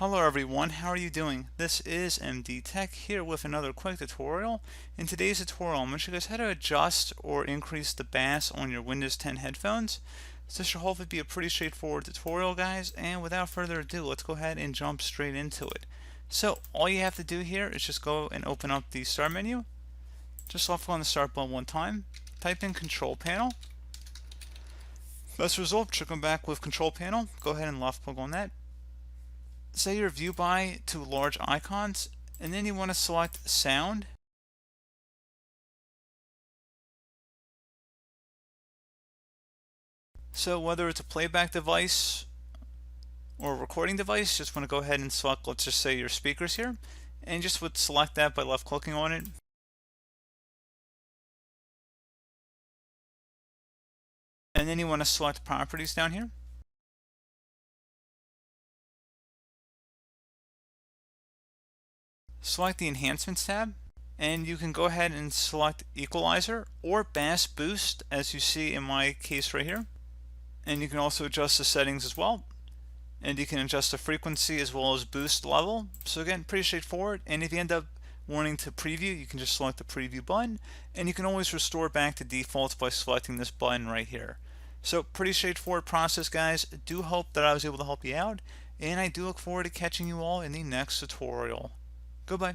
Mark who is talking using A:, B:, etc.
A: Hello everyone, how are you doing? This is MD Tech here with another quick tutorial. In today's tutorial, I'm going to show you guys how to adjust or increase the bass on your Windows 10 headphones. So this should hopefully be a pretty straightforward tutorial, guys, and without further ado, let's go ahead and jump straight into it. So all you have to do here is just go and open up the start menu. Just left click on the start button one time, type in control panel. Best result, should come back with control panel. Go ahead and left click on that. Say your view by to large icons, and then you want to select sound. So whether it's a playback device or a recording device, just want to go ahead and select, let's just say, your speakers here, and just would select that by left clicking on it. And then you want to select properties down here. Select the enhancements tab, and you can go ahead and select equalizer or bass boost, as you see in my case right here. And you can also adjust the settings as well, and you can adjust the frequency as well as boost level. So again, pretty straightforward. And if you end up wanting to preview, you can just select the preview button, and you can always restore back to defaults by selecting this button right here. So pretty straightforward process, guys. I do hope that I was able to help you out, and I do look forward to catching you all in the next tutorial. Goodbye.